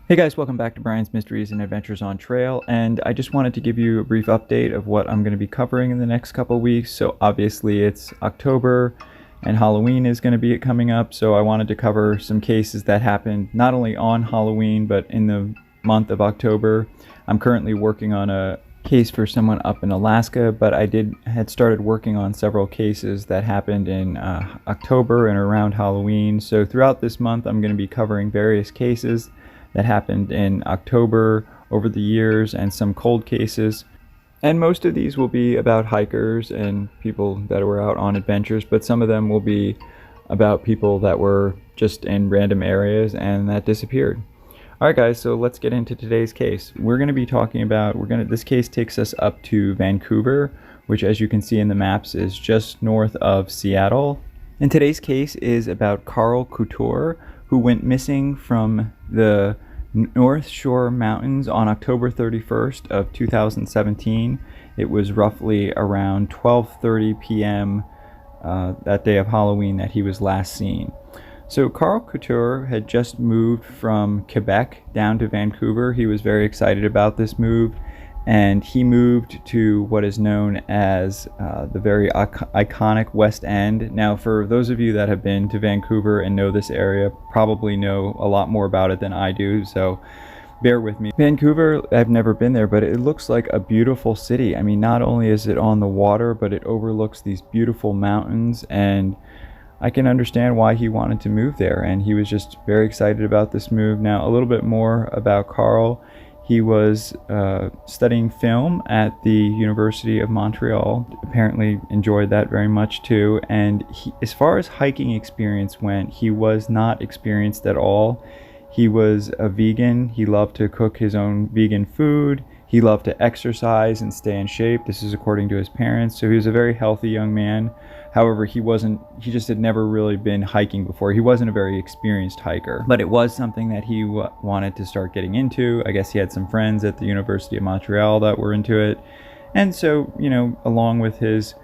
Hey guys, welcome back to Brian's Mysteries and Adventures on Trail, and I just wanted to give you a brief update of what I'm going to be covering in the next couple weeks. So obviously it's October and Halloween is going to be coming up, so I wanted to cover some cases that happened not only on Halloween but in the month of October. I'm currently working on a case for someone up in Alaska, but I had started working on several cases that happened in October and around Halloween. So throughout this month I'm going to be covering various cases that happened in October over the years and some cold cases. And most of these will be about hikers and people that were out on adventures, but some of them will be about people that were just in random areas and that disappeared. Alright guys, so let's get into today's case. We're going to be talking about, this case takes us up to Vancouver, which as you can see in the maps is just north of Seattle. And today's case is about Carl Couture, who went missing from the North Shore Mountains on October 31st of 2017. It was roughly around 12:30 p.m. That day of Halloween that he was last seen. So Carl Couture had just moved from Quebec down to Vancouver. He was very excited about this move, and he moved to what is known as the very iconic West End. Now, for those of you that have been to Vancouver and know this area, probably know a lot more about it than I do, so bear with me. Vancouver, I've never been there, but it looks like a beautiful city. I mean, not only is it on the water, but it overlooks these beautiful mountains, and I can understand why he wanted to move there, and he was just very excited about this move. Now, a little bit more about Carl. He was studying film at the University of Montreal, apparently enjoyed that very much too, and as far as hiking experience went, he was not experienced at all. He was a vegan. He loved to cook his own vegan food. He loved to exercise and stay in shape. This is according to his parents, so he was a very healthy young man. However, he just had never really been hiking before. He wasn't a very experienced hiker, but it was something that he wanted to start getting into. I guess he had some friends at the University of Montreal that were into it. And so, along with his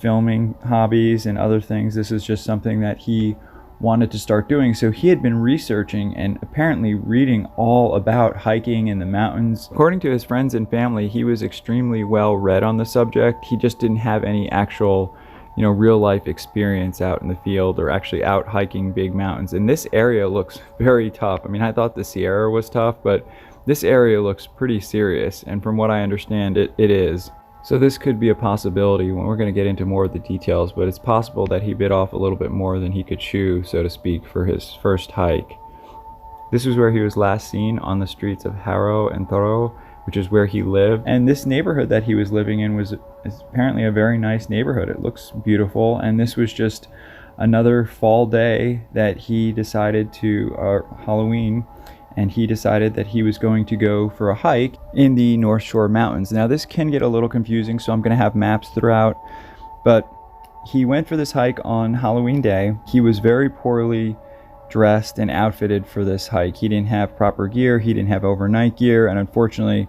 filming hobbies and other things, this is just something that he wanted to start doing. So he had been researching and apparently reading all about hiking in the mountains. According to his friends and family, he was extremely well read on the subject. He just didn't have any actual real life experience out in the field or actually out hiking big mountains. And this area looks very tough. I mean, I thought the Sierra was tough, but this area looks pretty serious. And from what I understand, it is. So this could be a possibility when we're going to get into more of the details, but it's possible that he bit off a little bit more than he could chew, so to speak, for his first hike. This was where he was last seen, on the streets of Haro and Thoreau, which is where he lived. And this neighborhood that he was living in is apparently a very nice neighborhood. It looks beautiful, and this was just another fall day that he decided to, Halloween, and he decided that he was going to go for a hike in the North Shore Mountains. Now this can get a little confusing, so I'm going to have maps throughout, but he went for this hike on Halloween day. He was very poorly dressed and outfitted for this hike. He didn't have proper gear, he didn't have overnight gear, and unfortunately,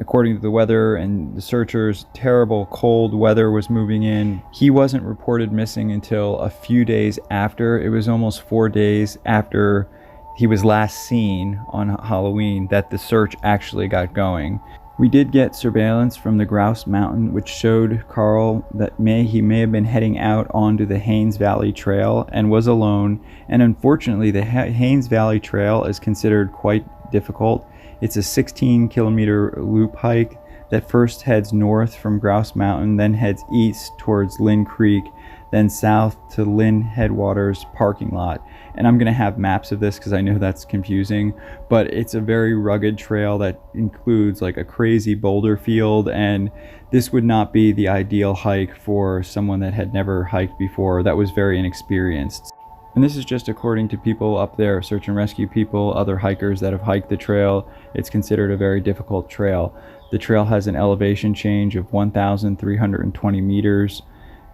according to the weather and the searchers, terrible cold weather was moving in. He wasn't reported missing until a few days after. It was almost 4 days after he was last seen on Halloween that the search actually got going. We did get surveillance from the Grouse Mountain, which showed Carl that he may have been heading out onto the Haynes Valley Trail and was alone. And unfortunately, the Haynes Valley Trail is considered quite difficult. It's a 16-kilometer loop hike that first heads north from Grouse Mountain, then heads east towards Lynn Creek, then south to Lynn Headwaters parking lot. And I'm going to have maps of this because I know that's confusing, but it's a very rugged trail that includes like a crazy boulder field, and this would not be the ideal hike for someone that had never hiked before, that was very inexperienced. And this is just according to people up there, search and rescue people, other hikers that have hiked the trail. It's considered a very difficult trail. The trail has an elevation change of 1,320 meters.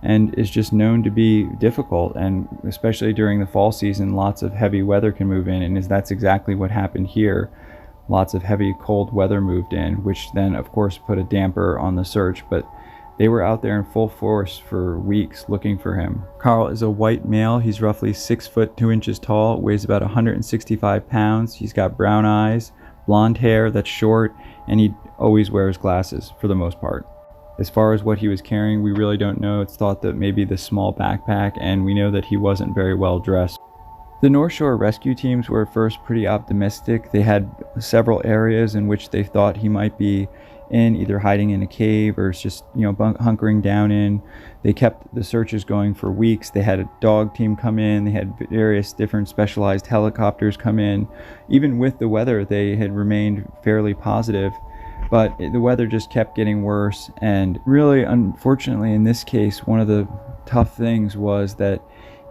And is just known to be difficult, and especially during the fall season, lots of heavy weather can move in, and that's exactly what happened here. Lots of heavy cold weather moved in, which then of course put a damper on the search, but They were out there in full force for weeks looking for him. Carl is a white male. He's roughly 6 foot 2 inches tall, weighs about 165 pounds. He's got brown eyes, blonde hair that's short, and he always wears glasses for the most part. As far as what he was carrying, we really don't know. It's thought that maybe the small backpack, and we know that he wasn't very well dressed. The North Shore rescue teams were at first pretty optimistic. They had several areas in which they thought he might be in, either hiding in a cave or just, hunkering down in. They kept the searches going for weeks. They had a dog team come in. They had various different specialized helicopters come in. Even with the weather, they had remained fairly positive, but the weather just kept getting worse. And really, unfortunately, in this case, one of the tough things was that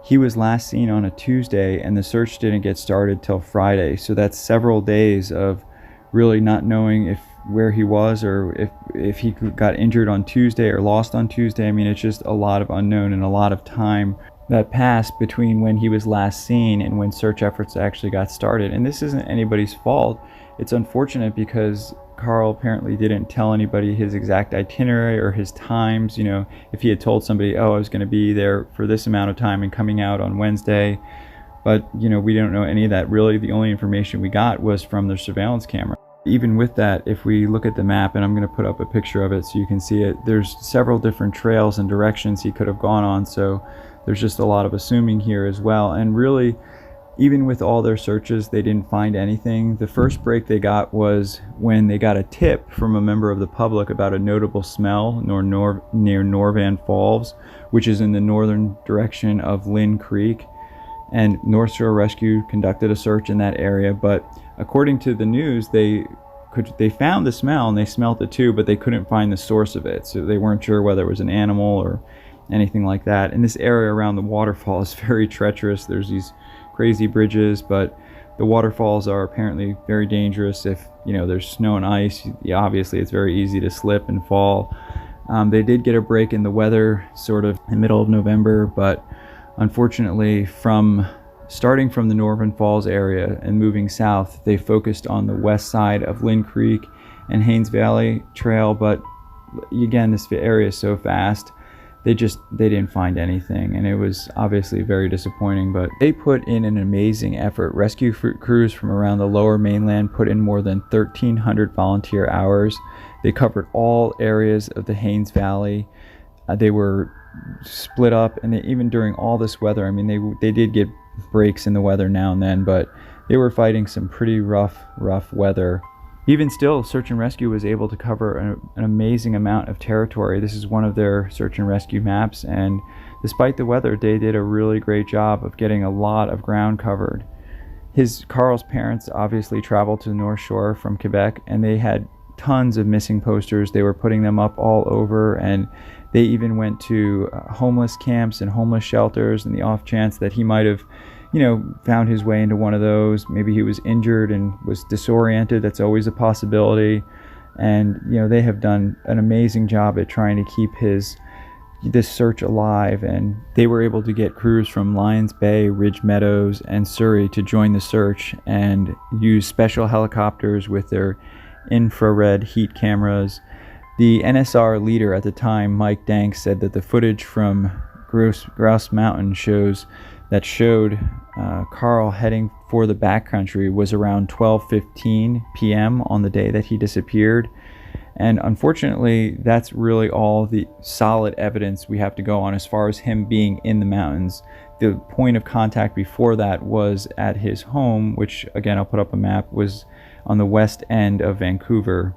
he was last seen on a Tuesday and the search didn't get started till Friday. So that's several days of really not knowing where he was, or if he got injured on Tuesday or lost on Tuesday. I mean, it's just a lot of unknown and a lot of time that passed between when he was last seen and when search efforts actually got started. And this isn't anybody's fault. It's unfortunate because Carl apparently didn't tell anybody his exact itinerary or his times. If he had told somebody, oh, I was going to be there for this amount of time and coming out on Wednesday. But, we don't know any of that. Really, the only information we got was from the surveillance camera. Even with that, if we look at the map, and I'm going to put up a picture of it so you can see it, there's several different trails and directions he could have gone on. So there's just a lot of assuming here as well. And really, even with all their searches, they didn't find anything. The first break they got was when they got a tip from a member of the public about a notable smell near Norvan Falls, which is in the northern direction of Lynn Creek. And North Shore Rescue conducted a search in that area, but according to the news, they found the smell and they smelt it too, but they couldn't find the source of it. So they weren't sure whether it was an animal or anything like that. And this area around the waterfall is very treacherous. There's these crazy bridges, but the waterfalls are apparently very dangerous. If there's snow and ice, obviously it's very easy to slip and fall. They did get a break in the weather sort of in the middle of November, but unfortunately, starting from the Norvan Falls area and moving south, they focused on the west side of Lynn Creek and Haynes Valley Trail. But again, this area is so vast, they didn't find anything, and it was obviously very disappointing. But they put in an amazing effort. Rescue crews from around the lower mainland put in more than 1,300 volunteer hours. They covered all areas of the Haynes Valley. They were split up, and even during all this weather, I mean, they did get breaks in the weather now and then, but they were fighting some pretty rough weather. Even still, search and rescue was able to cover an amazing amount of territory. This is one of their search and rescue maps, and despite the weather, they did a really great job of getting a lot of ground covered. Carl's parents obviously traveled to the North Shore from Quebec, and they had tons of missing posters. They were putting them up all over, and they even went to homeless camps and homeless shelters in the off chance that he might have, found his way into one of those. Maybe he was injured and was disoriented. That's always a possibility. And, they have done an amazing job at trying to keep this search alive. And they were able to get crews from Lions Bay, Ridge Meadows, and Surrey to join the search and use special helicopters with their infrared heat cameras. The NSR leader at the time, Mike Dank, said that the footage from Grouse Mountain showed Carl heading for the backcountry was around 12:15 p.m. on the day that he disappeared. And unfortunately, that's really all the solid evidence we have to go on as far as him being in the mountains. The point of contact before that was at his home, which, again, I'll put up a map, was on the west end of Vancouver.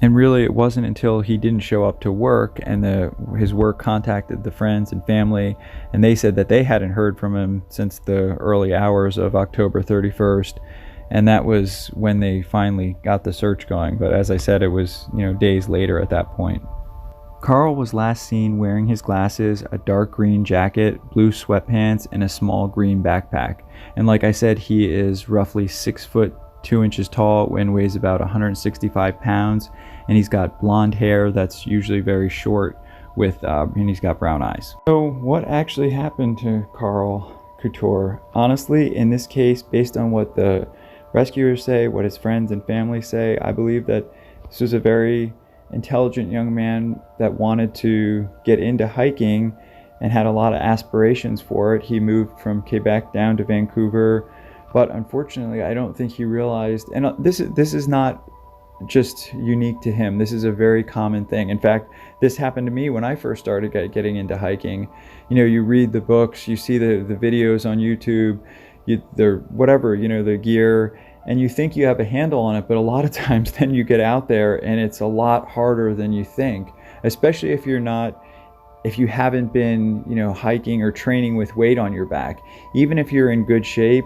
And really, it wasn't until he didn't show up to work and his work contacted the friends and family, and they said that they hadn't heard from him since the early hours of October 31st. And that was when they finally got the search going. But as I said, it was, days later at that point. Carl was last seen wearing his glasses, a dark green jacket, blue sweatpants, and a small green backpack. And like I said, he is roughly 6 foot 2 inches tall and weighs about 165 pounds. And he's got blonde hair that's usually very short and he's got brown eyes. So what actually happened to Carl Couture? Honestly, in this case, based on what the rescuers say, what his friends and family say, I believe that this was a very intelligent young man that wanted to get into hiking and had a lot of aspirations for it. He moved from Quebec down to Vancouver, but unfortunately I don't think he realized, and this is not just unique to him. This is a very common thing. In fact, this happened to me when I first started getting into hiking. You know, you read the books, you see the videos on YouTube, the gear, and you think you have a handle on it, but a lot of times then you get out there and it's a lot harder than you think, especially if you haven't been, hiking or training with weight on your back. Even if you're in good shape,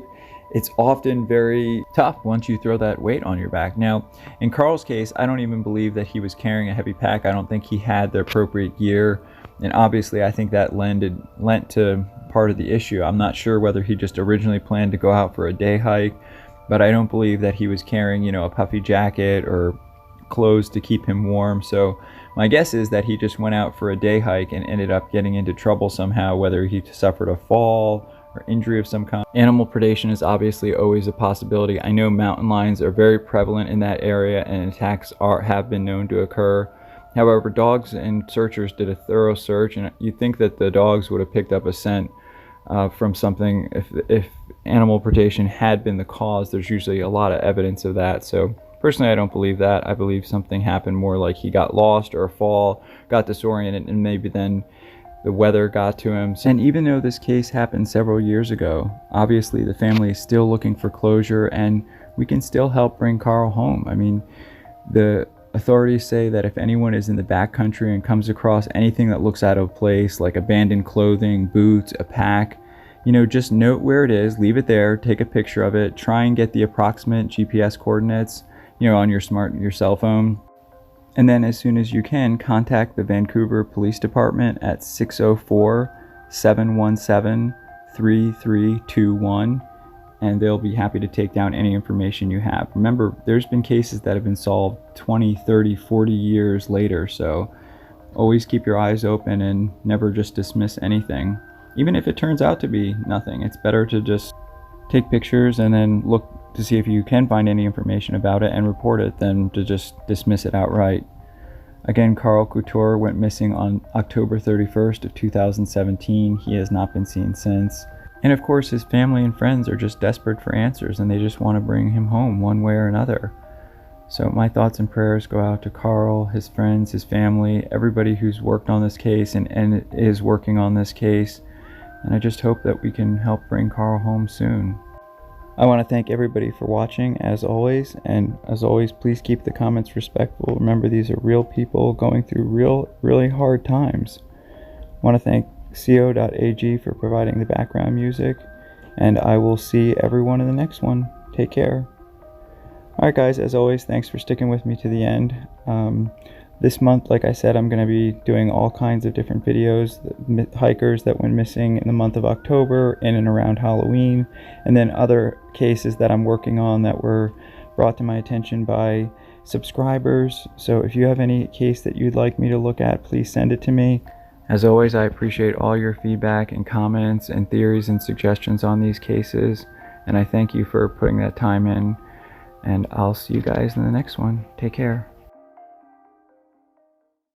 it's often very tough once you throw that weight on your back. Now, in Carl's case, I don't even believe that he was carrying a heavy pack. I don't think he had the appropriate gear. And obviously, I think that lent to part of the issue. I'm not sure whether he just originally planned to go out for a day hike, but I don't believe that he was carrying, a puffy jacket or clothes to keep him warm. So my guess is that he just went out for a day hike and ended up getting into trouble somehow, whether he suffered a fall or injury of some kind. Animal predation is obviously always a possibility. I know mountain lions are very prevalent in that area and attacks have been known to occur. However, dogs and searchers did a thorough search, and you'd think that the dogs would have picked up a scent from something. If animal predation had been the cause, there's usually a lot of evidence of that. So personally, I don't believe that. I believe something happened more like he got lost or a fall, got disoriented, and maybe then the weather got to him. And even though this case happened several years ago, obviously the family is still looking for closure, and we can still help bring Carl home. I mean, the authorities say that if anyone is in the backcountry and comes across anything that looks out of place, like abandoned clothing, boots, a pack, just note where it is, leave it there, take a picture of it, try and get the approximate GPS coordinates, on your cell phone. And then as soon as you can, contact the Vancouver Police Department at 604-717-3321, and they'll be happy to take down any information you have. Remember, there's been cases that have been solved 20, 30, 40 years later, so always keep your eyes open and never just dismiss anything. Even if it turns out to be nothing, it's better to just take pictures and then look to see if you can find any information about it and report it than to just dismiss it outright. Again, Carl Couture went missing on October 31st of 2017. He has not been seen since. And of course, his family and friends are just desperate for answers, and they just want to bring him home one way or another. So my thoughts and prayers go out to Carl, his friends, his family, everybody who's worked on this case and is working on this case. And I just hope that we can help bring Carl home soon. I want to thank everybody for watching, as always, and as always, please keep the comments respectful. Remember, these are real people going through really hard times. I want to thank co.ag for providing the background music, and I will see everyone in the next one. Take care. Alright guys, as always, thanks for sticking with me to the end. This month, like I said, I'm going to be doing all kinds of different videos, hikers that went missing in the month of October, in and around Halloween, and then other cases that I'm working on that were brought to my attention by subscribers. So if you have any case that you'd like me to look at, please send it to me. As always, I appreciate all your feedback and comments and theories and suggestions on these cases, and I thank you for putting that time in, and I'll see you guys in the next one. Take care.